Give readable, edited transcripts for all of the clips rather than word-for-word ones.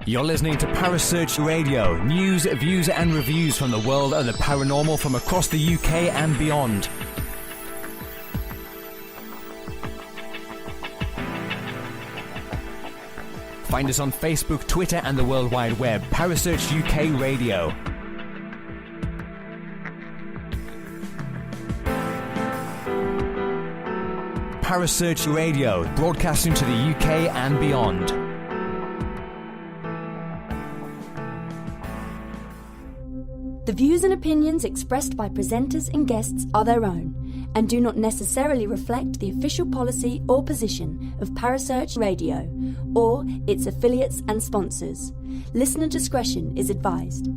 You're listening to Parasearch Radio, news, views and reviews from the world of the paranormal from across the UK and beyond. Find us on Facebook, Twitter and the World Wide Web. Parasearch UK Radio. Parasearch Radio, broadcasting to the UK and beyond. The views and opinions expressed by presenters and guests are their own and do not necessarily reflect the official policy or position of Parasearch Radio or its affiliates and sponsors. Listener discretion is advised.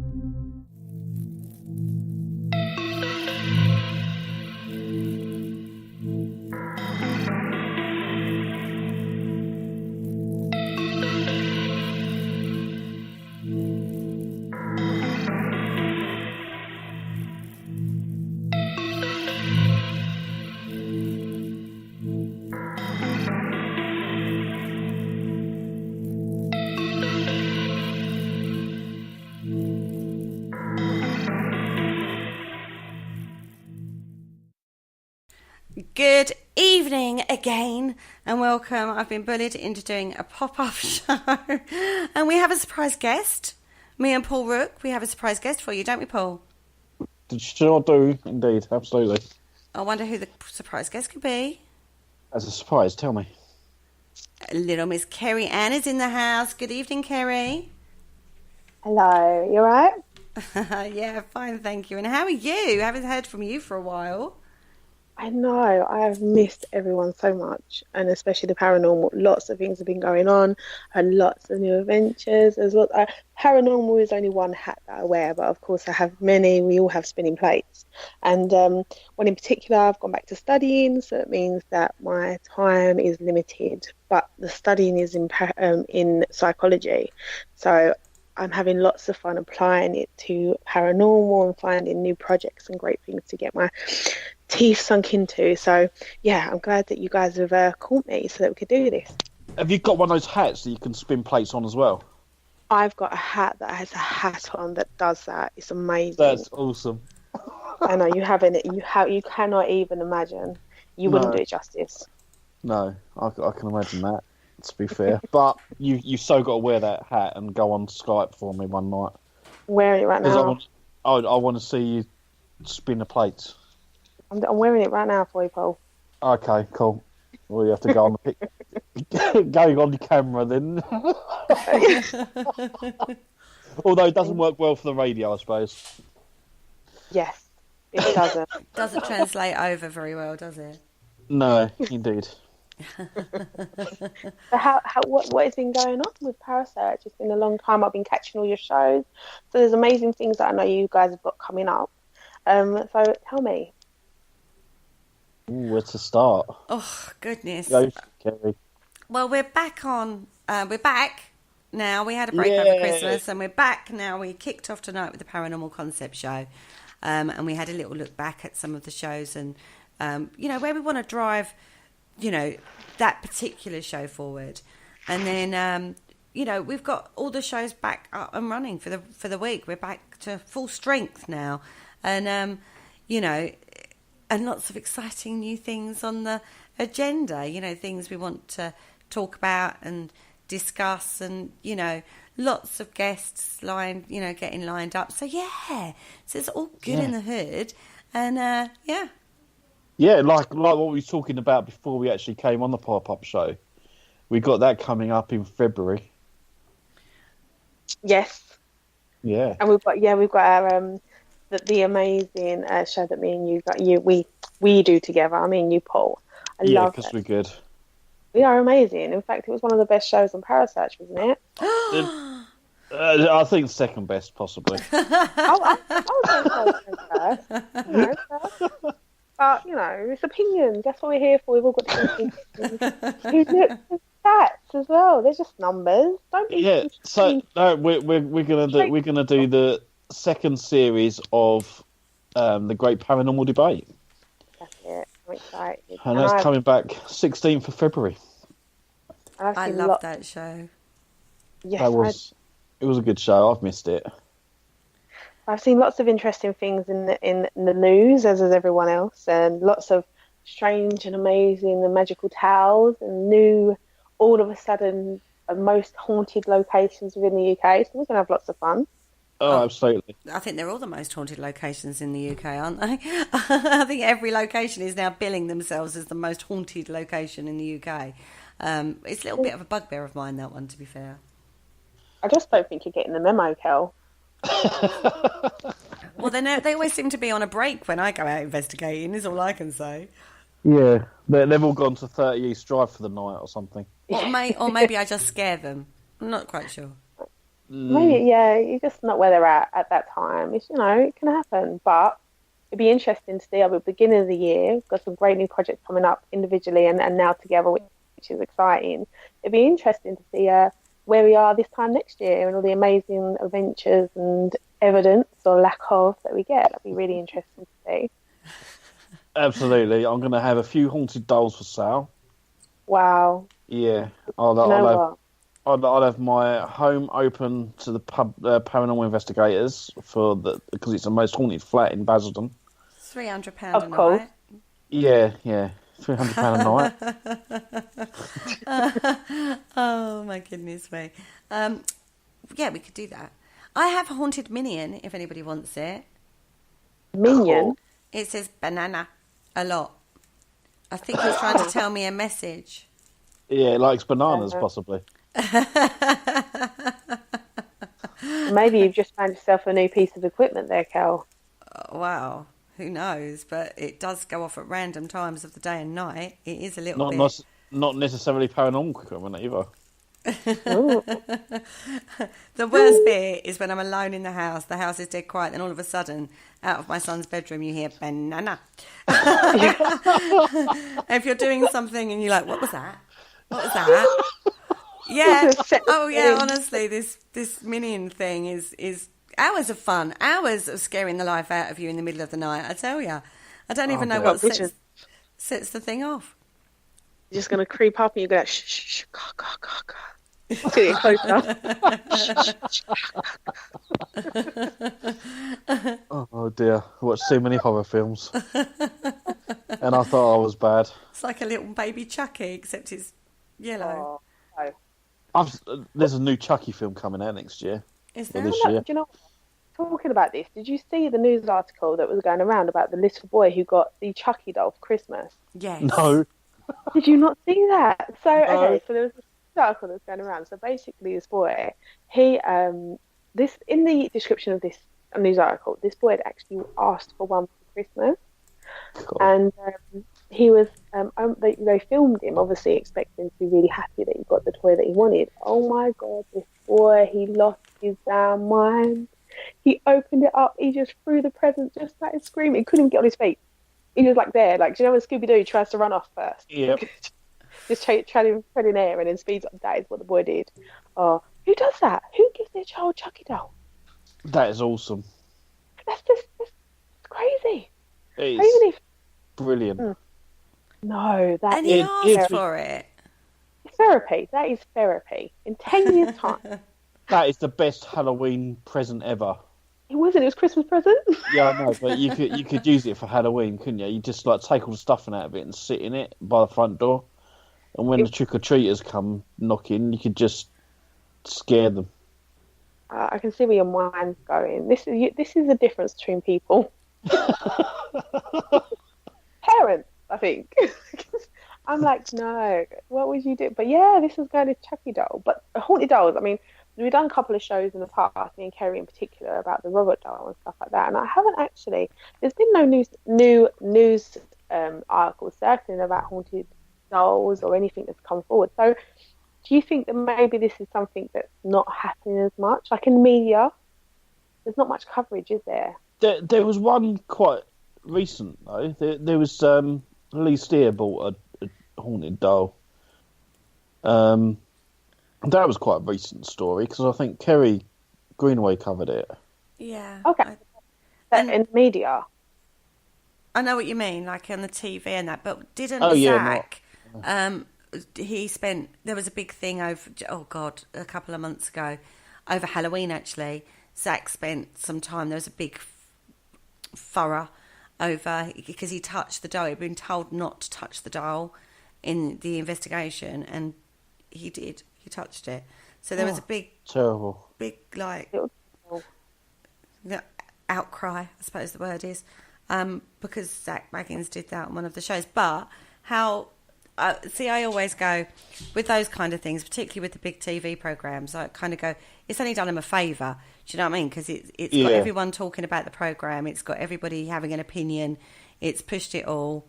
Good evening again and welcome. I've been bullied into doing a pop-up show and we have a surprise guest. Me and Paul Rook, we have a surprise guest for you, don't we, Paul? Sure do, indeed, absolutely. I wonder who the surprise guest could be. As a surprise, tell me. Little Miss Kerry Anne is in the house. Good evening, Kerry. Hello, you alright? Yeah, fine, thank you. And how are you? I haven't heard from you for a while. I know, I've missed everyone so much, and especially the paranormal. Lots of things have been going on, and lots of new adventures. There's lots. Paranormal is only one hat that I wear, but of course I have many. We all have spinning plates, and one in particular, I've gone back to studying, so it means that my time is limited. But the studying is in psychology, so I'm having lots of fun applying it to paranormal and finding new projects and great things to get my teeth sunk into. So yeah, I'm glad that you guys have called me so that we could do this. Have you got one of those hats that you can spin plates on as well? I've got a hat that has a hat on that does that. It's amazing. That's awesome. I know, you cannot even imagine. You wouldn't do it justice. No, I can imagine that, to be fair. But you so got to wear that hat and go on Skype for me one night. Wearing it right now. I want to see you spin the plates. I'm wearing it right now for you, Paul. Okay, cool. Well, you have to go on the going on the camera then. Although it doesn't work well for the radio, I suppose. Yes, it doesn't. Doesn't translate over very well, does it? No, indeed. So what has been going on with Parasearch? It's been a long time. I've been catching all your shows. So there's amazing things that I know you guys have got coming up. So tell me. Ooh, where to start? Oh, goodness. Go, Kerry. Well, we're back now. We had a break over Christmas and we're back now. We kicked off tonight with the Paranormal Concept Show. And we had a little look back at some of the shows and, where we want to drive, that particular show forward. And then, we've got all the shows back up and running for the week. We're back to full strength now. And, and lots of exciting new things on the agenda, things we want to talk about and discuss and, lots of guests getting lined up. So, so it's all good in the hood. And, Yeah, like what we were talking about before we actually came on the pop-up show. We got that coming up in February. Yes. Yeah. And we've got our the amazing show that me and we do together. I mean, you, Paul. I love it. Because we're good. We are amazing. In fact, it was one of the best shows on Parasearch, wasn't it? I think second best, possibly. I was going to say first. But, it's opinions. That's what we're here for. We've all got different opinions. Stats as well. They're just numbers. Don't be. Yeah. So no, we're gonna do second series of the Great Paranormal Debate. That's it. I'm excited. And that's coming back 16th of February. I love that show. Yes, it was a good show. I've missed it. I've seen lots of interesting things in the news, as has everyone else, and lots of strange and amazing and magical tales and new, all of a sudden, most haunted locations within the UK. So we're going to have lots of fun. Oh, absolutely. I think they're all the most haunted locations in the UK, aren't they? I think every location is now billing themselves as the most haunted location in the UK. It's a little bit of a bugbear of mine, that one, to be fair. I just don't think you're getting the memo, Kel. Well, they always seem to be on a break when I go out investigating, is all I can say. Yeah, they've all gone to 30 East Drive for the night or something. Or maybe I just scare them. I'm not quite sure. Maybe, yeah, you're just not where they're at that time. It's, it can happen. But it'd be interesting to see at the beginning of the year. We've got some great new projects coming up individually and now together, which is exciting. It'd be interesting to see where we are this time next year and all the amazing adventures and evidence or lack of that we get. That'd be really interesting to see. Absolutely. I'm going to have a few haunted dolls for sale. Wow. Yeah. I'll have my home open to the paranormal investigators because it's the most haunted flat in Basildon. £300 of course. night. Yeah, £300 a night. Oh my goodness me. Yeah, we could do that. I have a haunted minion if anybody wants it. Minion? It says banana a lot. I think he's trying to tell me a message. Yeah, it likes bananas, possibly. Maybe you've just found yourself a new piece of equipment there, Cal. Wow, who knows? But it does go off at random times of the day and night. It is a little bit... Not necessarily paranormal equipment either. The worst bit is when I'm alone in the house is dead quiet, and all of a sudden, out of my son's bedroom, you hear banana. If you're doing something and you're like, what was that? What was that? Yeah. Oh, yeah, honestly, this minion thing is hours of fun, hours of scaring the life out of you in the middle of the night, I tell you. I don't even know what sets the thing off. You're just going to creep up and you're going to shh, shh, shh, caw, caw, caw, caw. Get closer. Oh dear, I watched too many horror films. And I thought I was bad. It's like a little baby Chucky, except it's yellow. There's a new Chucky film coming out next year. Is there? Do you know, talking about this, did you see the news article that was going around about the little boy who got the Chucky doll for Christmas? Yes. No. Did you not see that? So, No. okay, so there was this article that's going around. So basically this boy, he, this, in the description of this news article, this boy had actually asked for one for Christmas. Cool. And he was, they filmed him, obviously expecting to be really happy that he got the toy that he wanted. Oh my God, this boy, he lost his damn mind. He opened it up, he just threw the present, just started screaming. He couldn't even get on his feet. He was like there, like, do you know when Scooby-Doo tries to run off first? Yep. Just treading air and then speeds up. That is what the boy did. Oh, who does that? Who gives their child Chucky doll? That is awesome. That's crazy. It's brilliant. No, that and he asked for it. Therapy. That is therapy. In 10 years' time. That is the best Halloween present ever. It wasn't. It was Christmas present. Yeah, I know, but you could use it for Halloween, couldn't you? You just like take all the stuffing out of it and sit in it by the front door, and when the trick or treaters come knocking, you could just scare them. I can see where your mind's going. This is the difference between people. Parents, I think. I'm like, no, what would you do? But yeah, this is going to Chucky doll. But haunted dolls, I mean, we've done a couple of shows in the past, me and Kerry in particular, about the Robert doll and stuff like that. And I haven't actually, there's been no news articles circulating about haunted dolls or anything that's come forward. So do you think that maybe this is something that's not happening as much? Like in media, there's not much coverage, is there? There was one quite recent, though. There was Lee Steer bought a haunted doll. That was quite a recent story because I think Kerry Greenaway covered it. Yeah. Okay. In media. I know what you mean, like on the TV and that. But didn't Zach? There was a big thing over, a couple of months ago, over Halloween actually. Zach spent some time, there was a big furor over, because he touched the doll. He'd been told not to touch the doll in the investigation, and he did. He touched it. So there was a big outcry, I suppose the word is, because Zach Baggins did that on one of the shows. But I always go with those kind of things, particularly with the big TV programs. I kind of go, it's only done him a favour. Do you know what I mean? Because it's got everyone talking about the program. It's got everybody having an opinion. It's pushed it all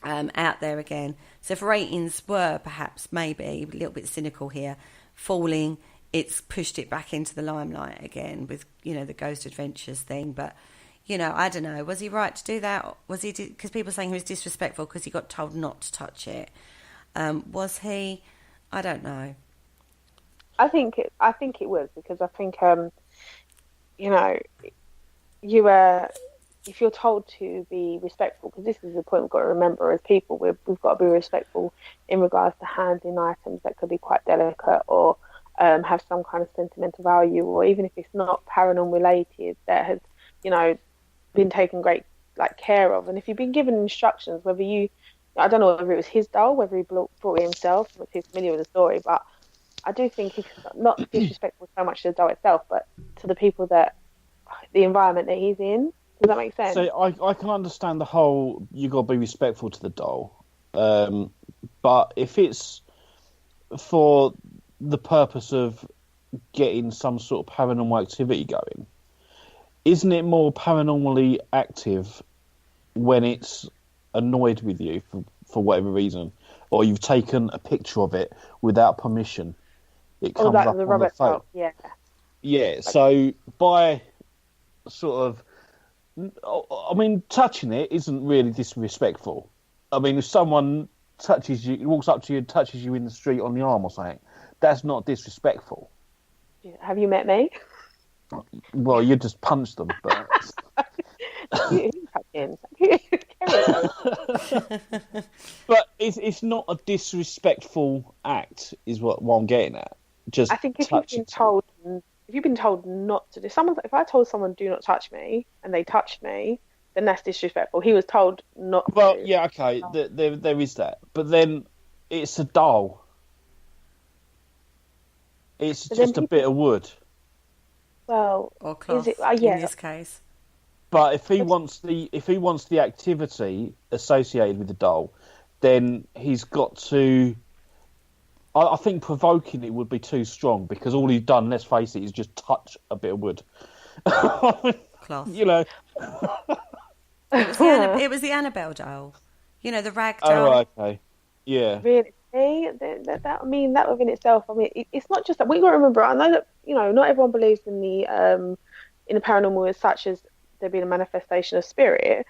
out there again. So if ratings were perhaps maybe a little bit cynical here, falling, it's pushed it back into the limelight again with, the Ghost Adventures thing. But, I don't know. Was he right to do that? Was he? Because people are saying he was disrespectful because he got told not to touch it. Was he? I don't know. I think it was, because I think if you're told to be respectful, because this is the point we've got to remember as people, we've got to be respectful in regards to handling items that could be quite delicate or have some kind of sentimental value, or even if it's not paranormal related, that has been taken great care of. And if you've been given instructions, I don't know whether it was his doll, whether he brought it himself, I'm not too familiar with the story, but I do think it's not disrespectful so much to the doll itself, but to the people the environment that he's in. Does that make sense? So I can understand the whole, you got to be respectful to the doll. But if it's for the purpose of getting some sort of paranormal activity going, isn't it more paranormally active when it's annoyed with you for whatever reason, or you've taken a picture of it without permission? It comes up on the phone. Yeah. So by sort of, touching it isn't really disrespectful. If someone walks up to you and touches you in the street on the arm or something, that's not disrespectful. Have you met me? Well, you just punch them, but but it's not a disrespectful act, is what I'm getting at. I think if you've been told not to do, if I told someone do not touch me and they touched me, then that's disrespectful. He was told not to. Well, yeah, okay, there is that, but then it's a doll. It's just a bit of wood. Well, or cloth, in this case. But if he wants the activity associated with the doll, then he's got to. I think provoking it would be too strong, because all he's done, let's face it, is just touch a bit of wood. Cloth. It was the Annabelle doll. The rag doll. Oh, right, okay. Yeah. Really? That within itself, it's not just that. We got to remember, I know that, not everyone believes in the paranormal as such, as there being a manifestation of spirit.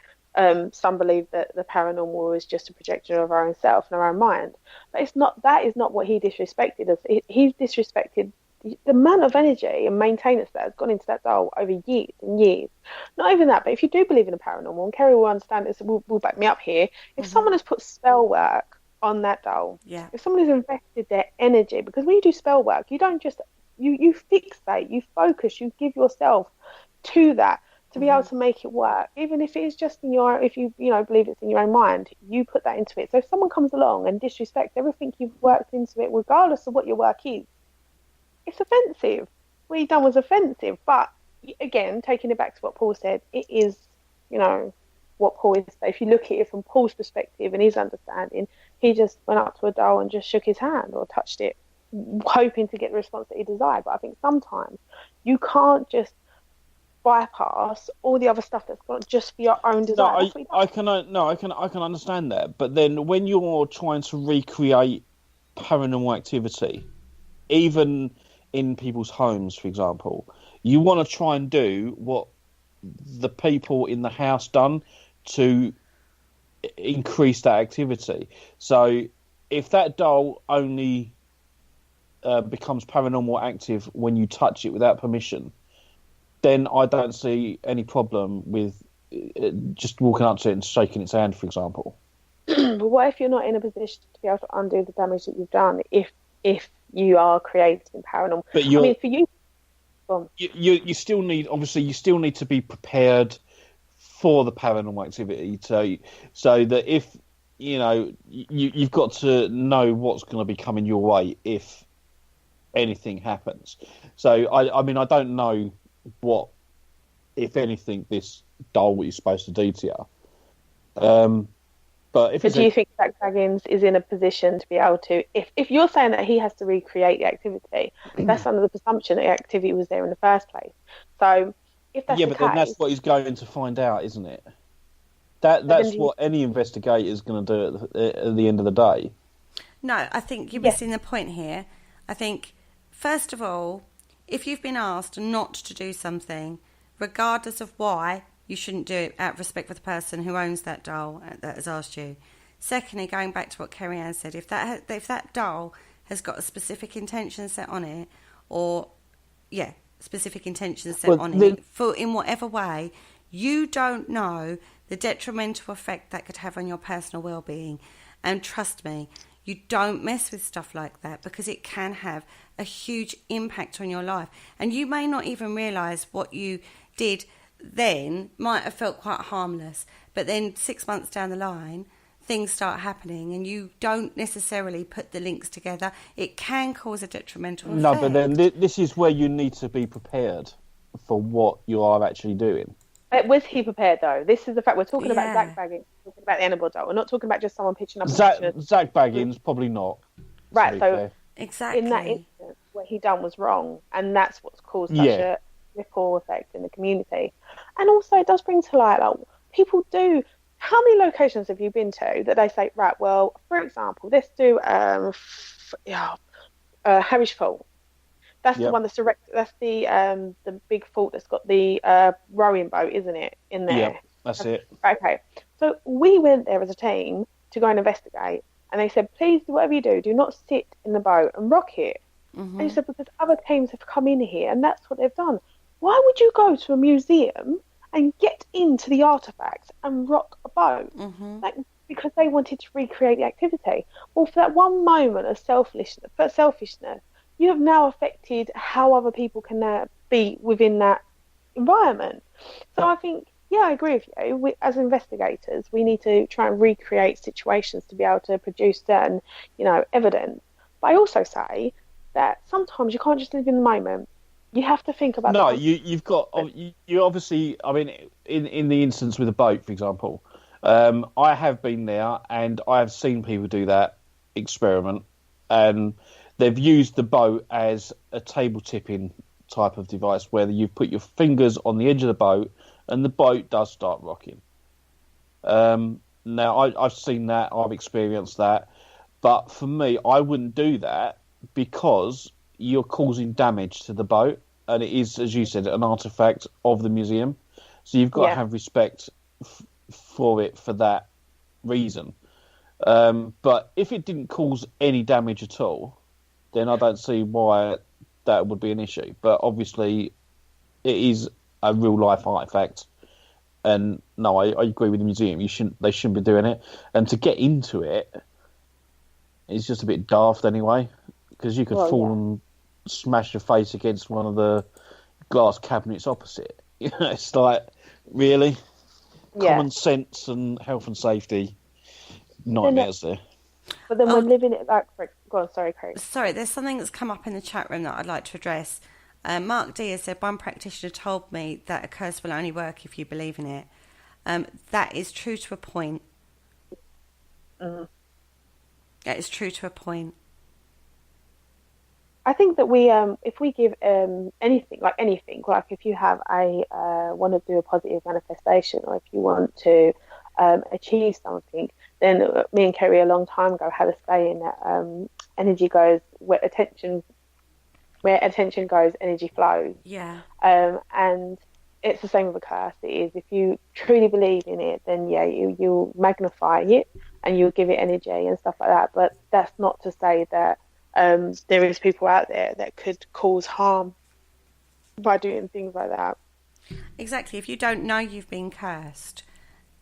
Some believe that the paranormal is just a projection of our own self and our own mind. But that is not what he disrespected. He's disrespected the amount of energy and maintenance that has gone into that doll over years and years. Not even that, but if you do believe in the paranormal, and Kerry will understand this, will back me up here, if someone has put spell work on that doll, if someone has invested their energy, because when you do spell work, you don't just, you fixate, you focus, you give yourself to that, to be able to make it work, even if it is just if you believe it's in your own mind, you put that into it. So if someone comes along and disrespects everything you've worked into it, regardless of what your work is, it's offensive. What you've done was offensive. But again, taking it back to what Paul said, it is, what Paul is. If you look at it from Paul's perspective and his understanding, he just went up to a doll and just shook his hand or touched it, hoping to get the response that he desired. But I think sometimes you can't just bypass all the other stuff that's got just for your own desire. I can understand that, but then when you're trying to recreate paranormal activity, even in people's homes, for example, you want to try and do what the people in the house done to increase that activity. So if that doll only becomes paranormal active when you touch it without permission, then I don't see any problem with just walking up to it and shaking its hand, for example. But what if you're not in a position to be able to undo the damage that you've done? If you are creating paranormal, But I mean, for you, you still need, obviously, you still need to be prepared for the paranormal activity. So that if you've got to know what's going to be coming your way if anything happens. So I mean, I don't know what, if anything, this doll is supposed to do to you. But do you think Zach Baggins is in a position to be able to, if you're saying that he has to recreate the activity, that's under the presumption that the activity was there in the first place. So if that's then that's what he's going to find out, isn't it? That's what any investigator is going to do at the end of the day. No, I think you're missing the point here. I think, first of all, if you've been asked not to do something, regardless of why, you shouldn't do it out of respect for the person who owns that doll that has asked you. Secondly, going back to what Kerry Anne said, if that doll has got a specific intention set on it, specific intentions set on it, for in whatever way, you don't know the detrimental effect that could have on your personal well-being. And trust me, you don't mess with stuff like that because it can have a huge impact on your life. And you may not even realise what you did then might have felt quite harmless, but then 6 months down the line things start happening and you don't necessarily put the links together. It can cause a detrimental effect. No, but then this is where you need to be prepared for what you are actually doing. Was he prepared though? This is the fact. We're talking about Zach Baggins, we're talking about the animal doll. We're not talking about just someone pitching up. Zach Baggins, probably not. Right, so fair. Exactly. In that instance, what he done was wrong, and that's what's caused such a ripple effect in the community. And also, it does bring to light, like, people do. How many locations have you been to that they say, right? Well, for example, let's do Harwich Fort. That's the one that's direct. That's the big fort that's got the rowing boat, isn't it? In there. Yeah, that's it. Okay, so we went there as a team to go and investigate. And they said, please do whatever you do not sit in the boat and rock it. Mm-hmm. And he said, because other teams have come in here and that's what they've done. Why would you go to a museum and get into the artefacts and rock a boat? Mm-hmm. Like, because they wanted to recreate the activity. Well, for that one moment of selfishness, you have now affected how other people can now be within that environment. So I think, I agree with you. As investigators, we need to try and recreate situations to be able to produce certain, evidence. But I also say that sometimes you can't just live in the moment. You have to think about. No, you've got. You obviously. I mean, in the instance with a boat, for example, I have been there and I have seen people do that experiment, and they've used the boat as a table tipping type of device where you've put your fingers on the edge of the boat. And the boat does start rocking. Now, I've seen that, I've experienced that. But for me, I wouldn't do that because you're causing damage to the boat. And it is, as you said, an artefact of the museum. So you've got to have respect for it for that reason. But if it didn't cause any damage at all, then I don't see why that would be an issue. But obviously, it is a real life artifact, and no, I agree with the museum. They shouldn't be doing it, and to get into it is just a bit daft anyway, because you could fall and smash your face against one of the glass cabinets opposite. It's like, really, common sense and health and safety nightmares there. But then we're living it like. Go on, sorry, Craig. Sorry, there's something that's come up in the chat room that I'd like to address. Mark D has said, one practitioner told me that a curse will only work if you believe in it. That is true to a point. That is true to a point. I think that if we give anything, like if you have want to do a positive manifestation, or if you want to achieve something, then me and Kerry a long time ago had a saying that energy goes where attention goes, energy flows. Yeah. And it's the same with a curse. It is, if you truly believe in it, then you'll magnify it and you'll give it energy and stuff like that. But that's not to say that there is people out there that could cause harm by doing things like that. Exactly. If you don't know you've been cursed,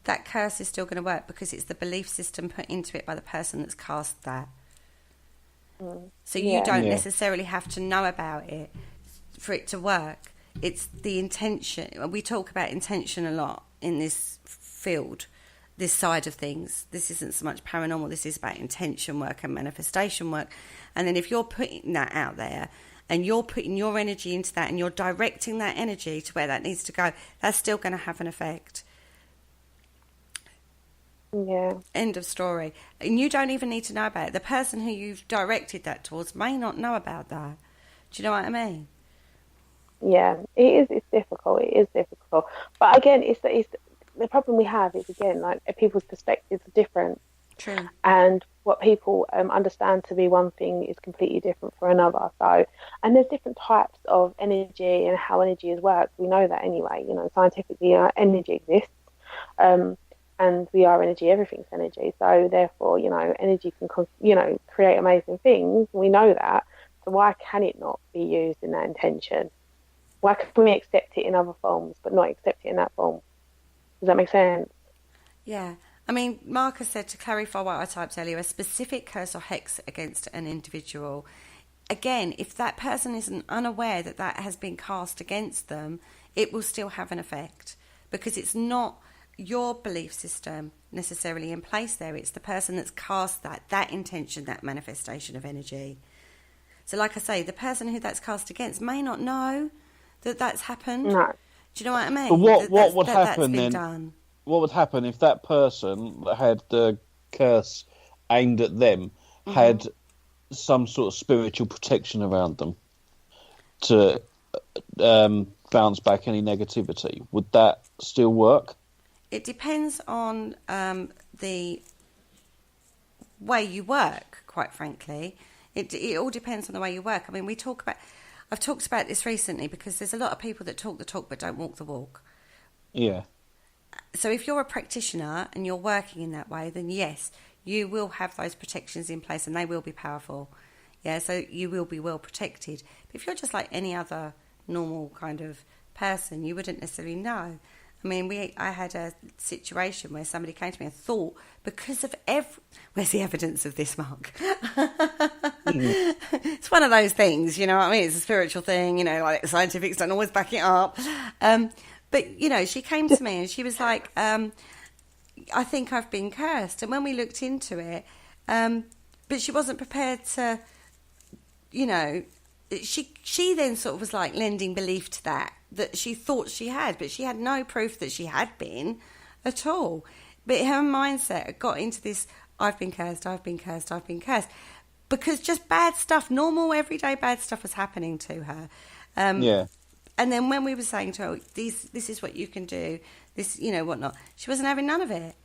that curse is still going to work because it's the belief system put into it by the person that's cast that. So you don't necessarily have to know about it for it to work. It's the intention. We talk about intention a lot in this field, this side of things. This isn't so much paranormal. This is about intention work and manifestation work. And then if you're putting that out there and you're putting your energy into that and you're directing that energy to where that needs to go, that's still going to have an effect. Yeah. End of story. And you don't even need to know about it. The person who you've directed that towards may not know about that. Do you know what I mean? Yeah, it is. It's difficult. It is difficult. But again, it's the problem we have is, again, like, people's perspectives are different. True. And what people understand to be one thing is completely different for another. So, and there's different types of energy and how energy is worked. We know that anyway. You know, scientifically, energy exists. And we are energy, everything's energy. So therefore, you know, energy can, you know, create amazing things. We know that. So why can it not be used in that intention? Why can we accept it in other forms, but not accept it in that form? Does that make sense? Yeah. I mean, Marcus said, to clarify what I typed earlier, a specific curse or hex against an individual. Again, if that person isn't unaware that that has been cast against them, it will still have an effect because it's not your belief system necessarily in place there. It's the person that's cast that intention, that manifestation of energy. So like I say, the person who that's cast against may not know that that's happened. No. Do you know what I mean? But what would happen then? Done. What would happen if that person that had the curse aimed at them had some sort of spiritual protection around them to bounce back any negativity? Would that still work? It depends on the way you work, quite frankly. It all depends on the way you work. I mean, I've talked about this recently because there's a lot of people that talk the talk but don't walk the walk. Yeah. So if you're a practitioner and you're working in that way, then yes, you will have those protections in place and they will be powerful. Yeah, so you will be well protected. But if you're just like any other normal kind of person, you wouldn't necessarily know. I mean, I had a situation where somebody came to me and thought, because of where's the evidence of this, Mark? It's one of those things, you know what I mean? It's a spiritual thing, you know, like the scientifics don't always back it up. But, you know, she came to me and she was like, I think I've been cursed. And when we looked into it, but she wasn't prepared to, you know, she then sort of was like lending belief to that she thought she had, but she had no proof that she had been at all. But her mindset got into this, I've been cursed, I've been cursed, I've been cursed. Because just bad stuff, normal, everyday bad stuff was happening to her. Yeah. And then when we were saying to her, this is what you can do, this, you know, whatnot, she wasn't having none of it.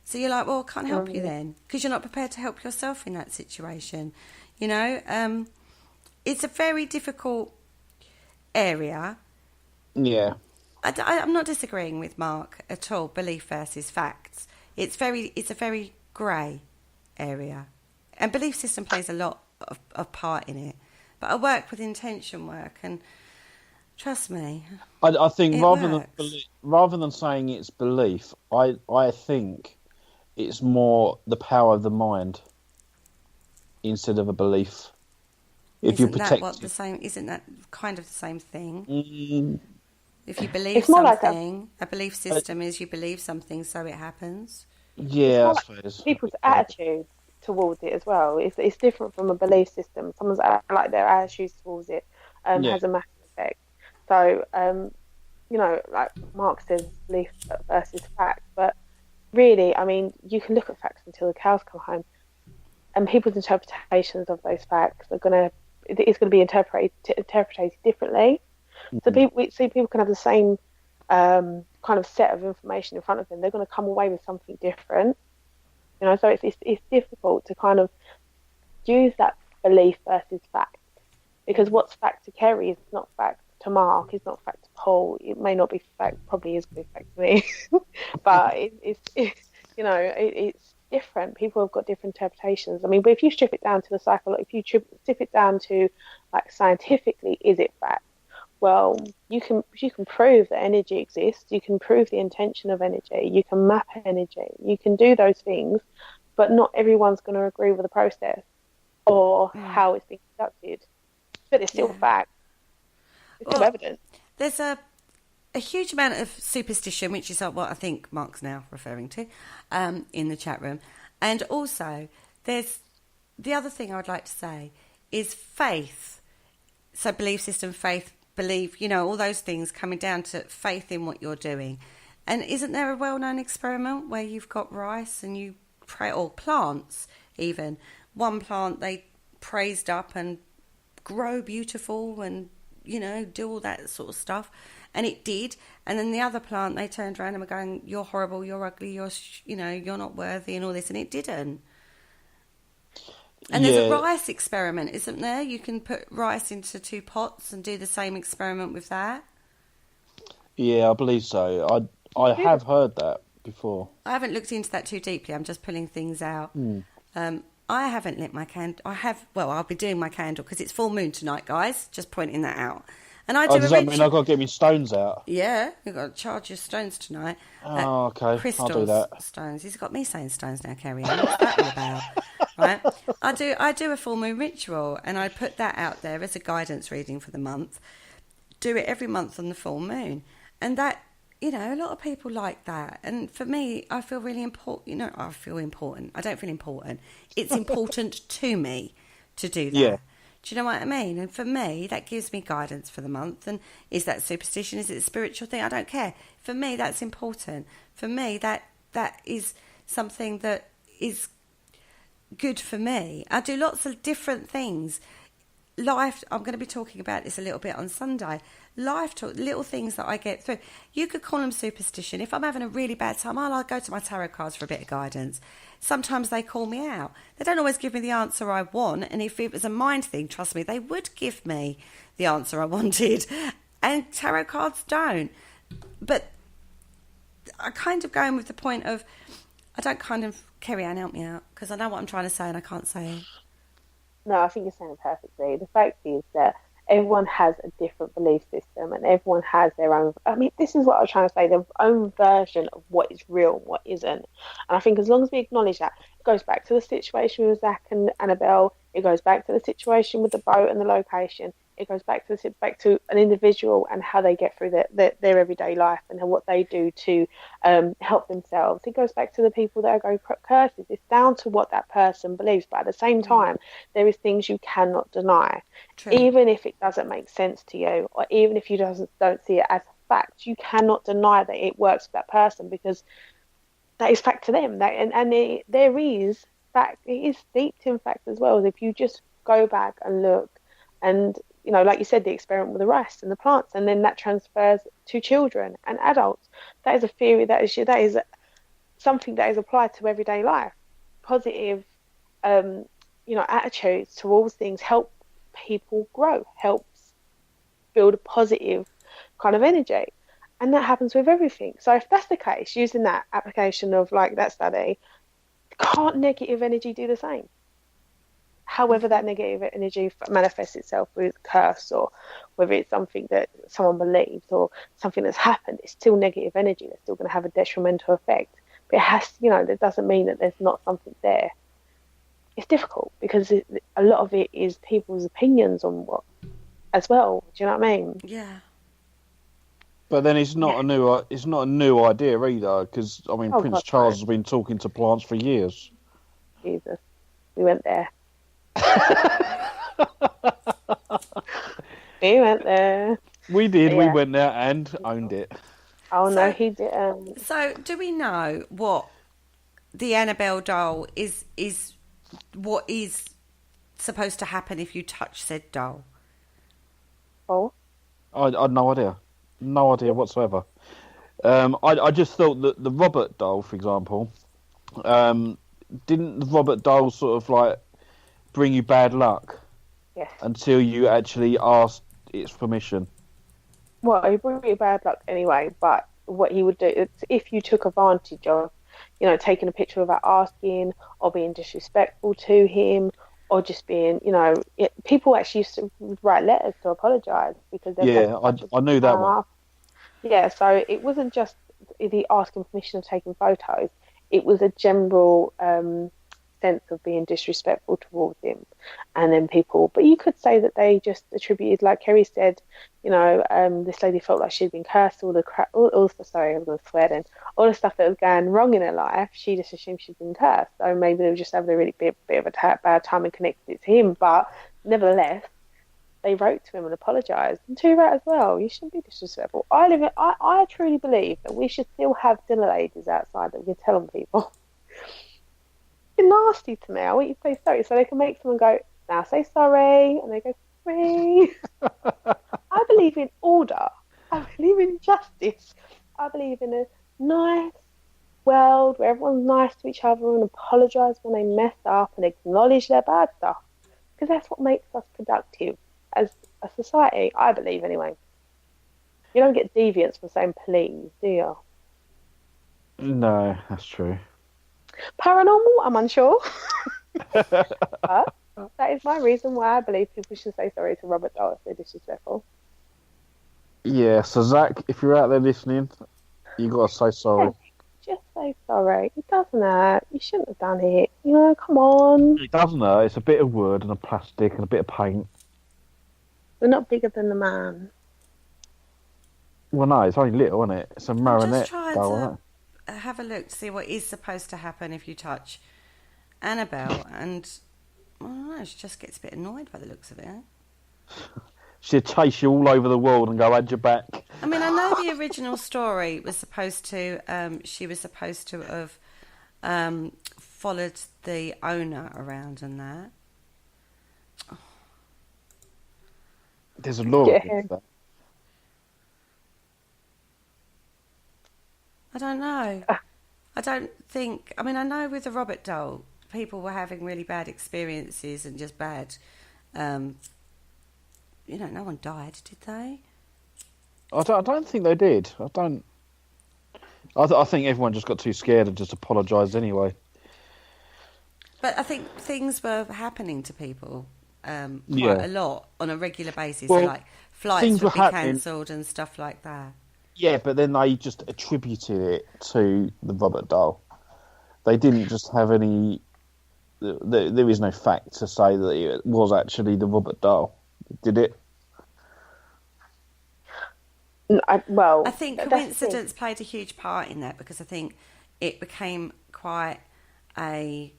So you're like, well, I can't help you then, because you're not prepared to help yourself in that situation. You know, it's a very difficult area. Yeah. I'm not disagreeing with Mark at all, belief versus facts. It's a very grey area. And belief system plays a lot of part in it. But I work with intention work, and trust me, I think rather works. than saying it's belief, I think it's more the power of the mind instead of a belief. If Isn't you protect isn't that kind of the same thing? Mm, If you believe It's more like something, a belief system is you believe something, so it happens. yeah, I like suppose. people's attitude towards it as well. It's different from a belief system. Someone's like their attitude towards it has a massive effect. So you know, like Mark says, belief versus fact. But really, I mean, you can look at facts until the cows come home, and people's interpretations of those facts it's going to be interpreted differently. So people can have the same kind of set of information in front of them. They're going to come away with something different, you know. So it's difficult to kind of use that belief versus fact, because what's fact to Kerry is not fact to Mark, is not fact to Paul. It may not be fact, probably is good fact to me, but it's you know, it's different. People have got different interpretations. I mean, but if you strip it down to the psychology, if you strip it down to like scientifically, is it fact? well, you can prove that energy exists. You can prove the intention of energy. You can map energy. You can do those things, but not everyone's going to agree with the process or how it's being conducted. But it's still fact. It's still evidence. There's a huge amount of superstition, which is what I think Mark's now referring to, in the chat room. And also, there's the other thing I would like to say is faith. So belief system, faith, belief, all those things coming down to faith in what you're doing. And isn't there a well-known experiment where you've got rice and you pray, or plants even, one plant they praised up and grow beautiful and, do all that sort of stuff. And it did. And then the other plant, they turned around and were going, you're horrible, you're ugly, you're not worthy and all this. And it didn't. And there's a rice experiment, isn't there? You can put rice into 2 pots and do the same experiment with that. Yeah, I believe so. I have heard that before. I haven't looked into that too deeply. I'm just pulling things out. I haven't lit my candle. I'll be doing my candle because it's full moon tonight, guys. Just pointing that out. And I do. Does that mean I've got to get my stones out? Yeah, you've got to charge your stones tonight. Oh, okay. Crystals, I'll do that. Stones. He's got me saying stones now, Kerry Anne. What's that all about? Right? I do a full moon ritual, and I put that out there as a guidance reading for the month. Do it every month on the full moon, and that, a lot of people like that. And for me, I feel really important. I feel important. I don't feel important. It's important to me to do that. Yeah. Do you know what I mean? And for me, that gives me guidance for the month. And is that superstition? Is it a spiritual thing? I don't care. For me, that's important. For me, that is something that is good for me. I do lots of different things. Life, I'm going to be talking about this a little bit on Sunday. Life talk, little things that I get through. You could call them superstition. If I'm having a really bad time, I'll go to my tarot cards for a bit of guidance. Sometimes they call me out. They don't always give me the answer I want. And if it was a mind thing, trust me, they would give me the answer I wanted. And tarot cards don't. But I kind of go in with the point of, Kerry Anne, help me out, because I know what I'm trying to say and I can't say it. No, I think you're saying it perfectly. The fact is that everyone has a different belief system and everyone has their own... this is what I was trying to say, their own version of what is real and what isn't. And I think as long as we acknowledge that, it goes back to the situation with Zach and Annabelle, it goes back to the situation with the boat and the location, it goes back to an individual and how they get through their everyday life and what they do to help themselves. It goes back to the people that are going curses. It's down to what that person believes. But at the same time, there is things you cannot deny. True. Even if it doesn't make sense to you, or even if you don't see it as a fact, you cannot deny that it works for that person, because that is fact to them. There is fact. It is steeped in fact as well. If you just go back and look, and like you said, the experiment with the rice and the plants, and then that transfers to children and adults. That is a theory. That is something that is applied to everyday life. Positive, attitudes towards things help people grow, helps build a positive kind of energy, and that happens with everything. So if that's the case, using that application of like that study, can't negative energy do the same? However that negative energy manifests itself with curse, or whether it's something that someone believes or something that's happened, it's still negative energy. That's still going to have a detrimental effect. But it has, that doesn't mean that there's not something there. It's difficult because a lot of it is people's opinions on what, as well. Do you know what I mean? Yeah. But then it's not a new idea either, because Prince Charles has been talking to plants for years. Jesus, we went there. We went there. We did. Yeah. We went there and owned it. Oh no, he didn't. So, do we know what the Annabelle doll is? What is supposed to happen if you touch said doll? Oh, I had no idea. No idea whatsoever. I just thought that the Robert doll, for example, didn't the Robert doll sort of like bring you bad luck? Yes. Until you actually asked its permission. Well, he brought you bad luck anyway, but what he would do is if you took advantage of, taking a picture without asking, or being disrespectful to him, or just being, people actually used to write letters to apologise because they've had I knew that one. Yeah, so it wasn't just the asking permission of taking photos. It was a general sense of being disrespectful towards him. And then but you could say that they just attributed, like Kerry said, this lady felt like she'd been cursed, all the crap, sorry, I'm going to swear then, all the stuff that was going wrong in her life, she just assumed she'd been cursed. So maybe they were just having a really bit of a bad time and connected it to him. But nevertheless, they wrote to him and apologised. And to write as well, you shouldn't be disrespectful. I truly believe that we should still have dinner ladies outside that we can tell on people. It's nasty to me. I want you to say sorry so they can make someone go, now say sorry, and they go, sorry. I believe in order. I believe in justice. I believe in a nice world where everyone's nice to each other and apologise when they mess up and acknowledge their bad stuff. Because that's what makes us productive as a society, I believe anyway. You don't get deviants for saying please, do you? No, that's true. Paranormal, I'm unsure. But that is my reason why I believe people should say sorry to Robert Dahl if they're disrespectful. Yeah, so Zach, if you're out there listening, you got to say sorry. Yeah, just say sorry. It doesn't hurt. You shouldn't have done it. Come on. It doesn't hurt. It's a bit of wood and a plastic and a bit of paint. We're not bigger than the man. Well, no, it's only little, isn't it? It's a marionette doll, isn't it? Have a look to see what is supposed to happen if you touch Annabelle, and I don't know, she just gets a bit annoyed by the looks of it. She'd chase you all over the world and go, "Had your back." I mean, I know the original story was supposed to, she was supposed to have followed the owner around and that. There's a law against that. I don't know. I don't think... I mean, I know with the Robert doll, people were having really bad experiences and just bad... no one died, did they? I don't think they did. I think everyone just got too scared and just apologised anyway. But I think things were happening to people quite a lot on a regular basis. Well, so like flights would be cancelled and stuff like that. Yeah, but then they just attributed it to the Robert doll. They didn't just have any... There is no fact to say that it was actually the Robert doll. Did it? I think coincidence played a huge part in that, because I think it became quite a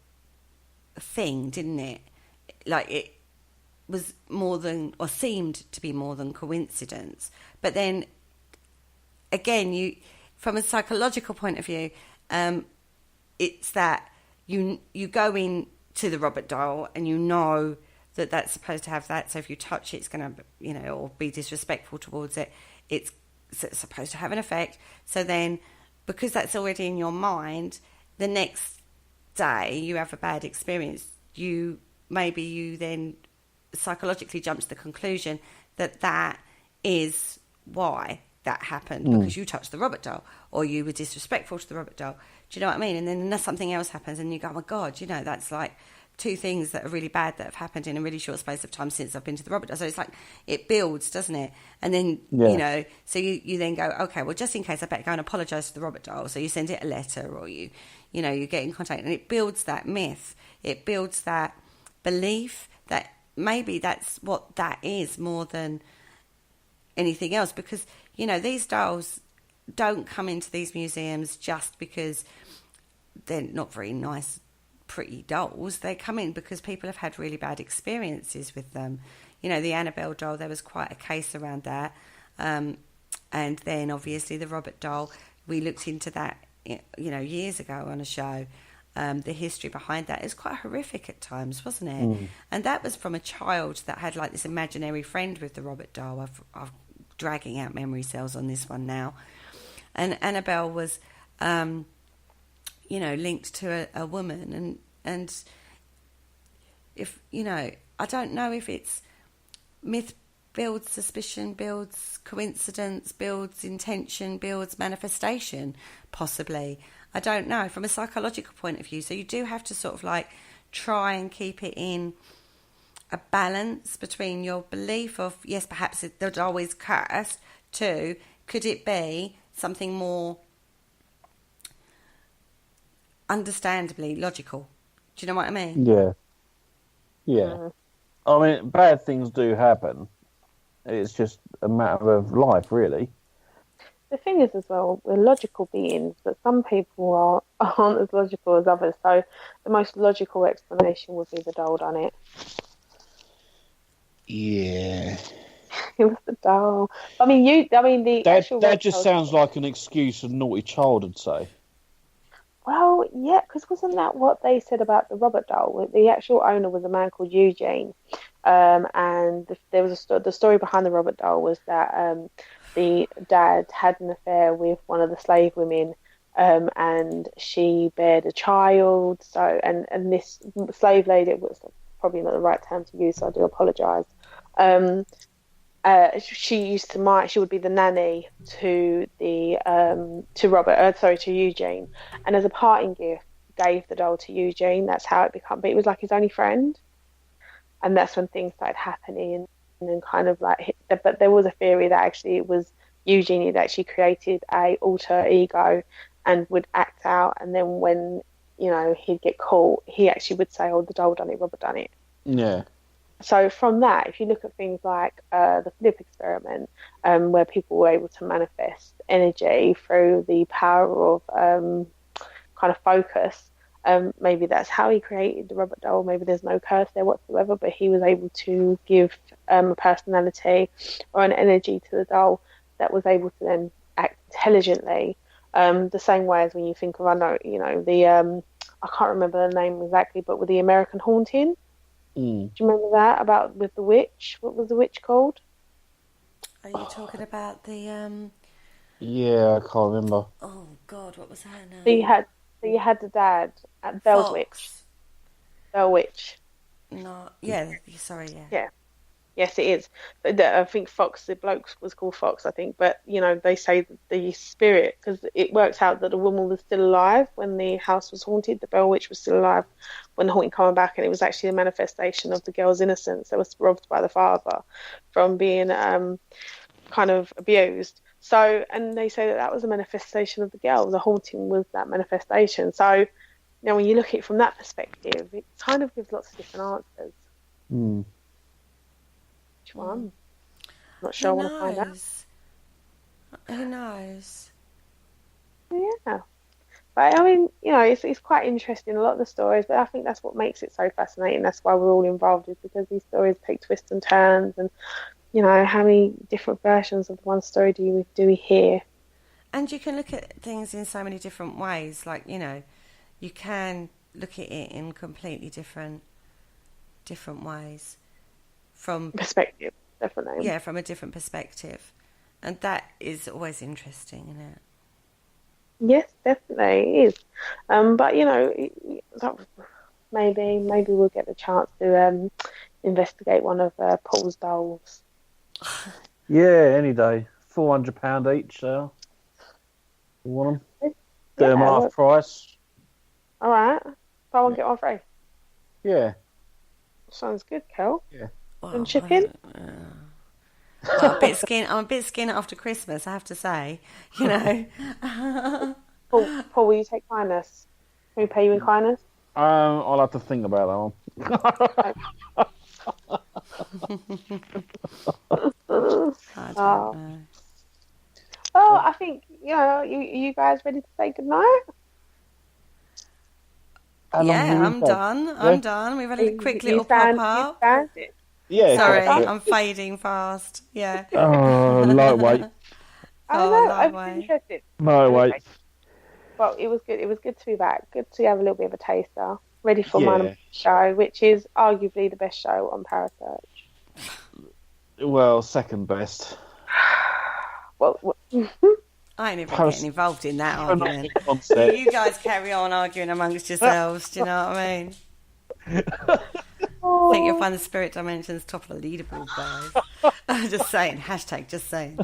thing, didn't it? Like, it was more than, or seemed to be more than coincidence. But then, again, from a psychological point of view, it's that you go into the Robert doll and you know that that's supposed to have that. So if you touch it, it's going to, or be disrespectful towards it, it's supposed to have an effect. So then, because that's already in your mind, the next day you have a bad experience, you then psychologically jump to the conclusion that is why that happened, because you touched the Robert doll or you were disrespectful to the Robert doll. Do you know what I mean? And then something else happens and you go, oh my God, that's like two things that are really bad that have happened in a really short space of time since I've been to the Robert doll. So it's like, it builds, doesn't it? And then, so you then go, okay, well, just in case, I better go and apologise to the Robert doll. So you send it a letter, or you get in contact, and it builds that myth. It builds that belief that maybe that's what that is more than anything else, because, these dolls don't come into these museums just because they're not very nice, pretty dolls. They come in because people have had really bad experiences with them. The Annabelle doll, there was quite a case around that. And then obviously the Robert doll, we looked into that, years ago on a show. The history behind that is quite horrific at times, wasn't it? And that was from a child that had like this imaginary friend with the Robert doll. I'm dragging out memory cells on this one now. And Annabelle was, linked to a woman, and if I don't know if it's myth builds suspicion, builds coincidence, builds intention, builds manifestation, possibly. I don't know, from a psychological point of view. So you do have to sort of like try and keep it in a balance between your belief of, yes, perhaps the doll is cursed, to could it be something more understandably logical? Do you know what I mean? Yeah. Yeah. I mean, bad things do happen. It's just a matter of life, really. The thing is, as well, we're logical beings, but some people aren't as logical as others. So the most logical explanation would be the doll done it. Yeah. It was the doll. I mean, the actual That just doll- sounds like an excuse a naughty child would say. Well, yeah, because wasn't that what they said about the Robert doll? The actual owner was a man called Eugene, and there was the story behind the Robert doll was that the dad had an affair with one of the slave women, and she bared a child. So, and this slave lady, it was probably not the right term to use, so I do apologise. She would be the nanny to to Eugene, and as a parting gift, gave the doll to Eugene. That's how it became. But it was like his only friend, and that's when things started happening, and then kind of like. But there was a theory that actually it was Eugene had actually created a alter ego, and would act out, and then when he'd get caught, he actually would say, "Oh, the doll done it, Robert done it." Yeah. So from that, if you look at things like the flip experiment, where people were able to manifest energy through the power of kind of focus, maybe that's how he created the Robert doll. Maybe there's no curse there whatsoever, but he was able to give a personality or an energy to the doll that was able to then act intelligently. The same way as when you think of, I can't remember the name exactly, but with the American Haunting. Do you remember that with the witch? What was the witch called? Are you talking about the Yeah, I can't remember. Oh God, what was her name? So you had the dad at Bell's Witch. Bell Witch. No, yeah, sorry, yeah. Yeah. Yes, it is. I think Fox, the bloke was called Fox, I think. But, they say that the spirit, because it works out that the woman was still alive when the house was haunted. The Bell Witch was still alive when the haunting came back. And it was actually a manifestation of the girl's innocence that was robbed by the father from being kind of abused. So, and they say that was a manifestation of the girl. The haunting was that manifestation. So, when you look at it from that perspective, it kind of gives lots of different answers. Which one? Not sure. I want to find out. Who knows? Yeah. But I mean, it's quite interesting, a lot of the stories, but I think that's what makes it so fascinating. That's why we're all involved, is because these stories take twists and turns, and how many different versions of one story do we hear? And you can look at things in so many different ways. Like, you can look at it in completely different ways. From perspective, definitely. Yeah, from a different perspective. And that is always interesting, isn't it? Yes, definitely it is. But maybe we'll get the chance to investigate one of Paul's dolls. Yeah, any day. £400 each, so you want them? Do them half price. All right. Buy one, get one free. Yeah. Sounds good, Kel. Yeah. And shipping? Well, I'm a bit skin after Christmas, I have to say. Paul, will you take kindness? Can we pay you in kindness? I'll have to think about that I don't know. Well, I think, you guys ready to say goodnight? Yeah, I'm done. Yeah. I'm done. We've had a quick little pop up. Yeah. Sorry, I'm fading fast. Yeah. Oh, lightweight. I'm interested. Lightweight. Well, it was good. It was good to be back. Good to have a little bit of a taster. Ready for my show, which is arguably the best show on Parasearch. Well, second best. Well, I ain't even getting involved in that argument. You guys carry on arguing amongst yourselves. Do you know what I mean? I think you'll find the spirit dimensions top of the leaderboard, guys. Just saying. Hashtag just saying.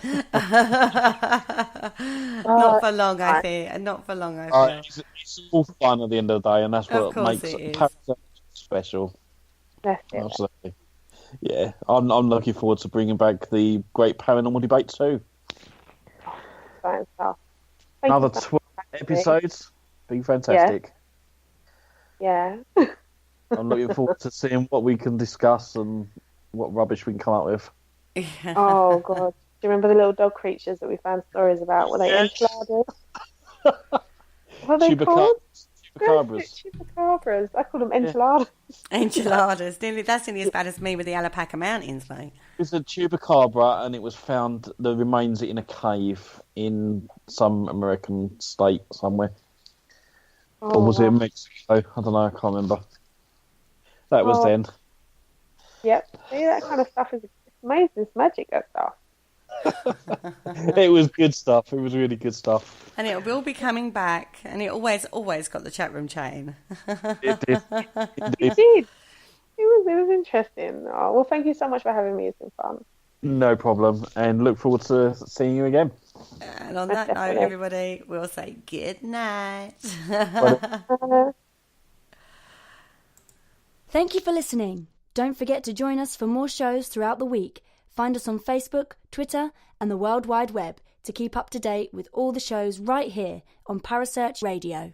Not for long, I fear. Not for long, I fear. It's all fun at the end of the day, and that's what makes Parasearch special. That's it. Absolutely. Yeah, I'm looking forward to bringing back the Great Paranormal Debate too. Exciting stuff. Thank Another you so 12 much. episodes. Be fantastic. Yeah. I'm looking forward to seeing what we can discuss and what rubbish we can come up with. Oh, God. Do you remember the little dog creatures that we found stories about? Were they enchiladas? What are they called? Chupacabras. Chupacabras. I call them enchiladas. Enchiladas. That's nearly as bad as me with the Alpaca Mountains, mate. It's a chupacabra, and it was found, the remains in a cave in some American state somewhere. Or was it in Mexico? I don't know, I can't remember. That was then. Yep. See, that kind of stuff is amazing. It's magic, that stuff. It was good stuff. It was really good stuff. And it will be coming back, and it always got the chat room chatting. It did. It did. It was interesting. Oh, well, thank you so much for having me. It's been fun. No problem. And look forward to seeing you again. And on that note, everybody, we'll say good night. Thank you for listening. Don't forget to join us for more shows throughout the week. Find us on Facebook, Twitter, and the World Wide Web to keep up to date with all the shows right here on Parasearch Radio.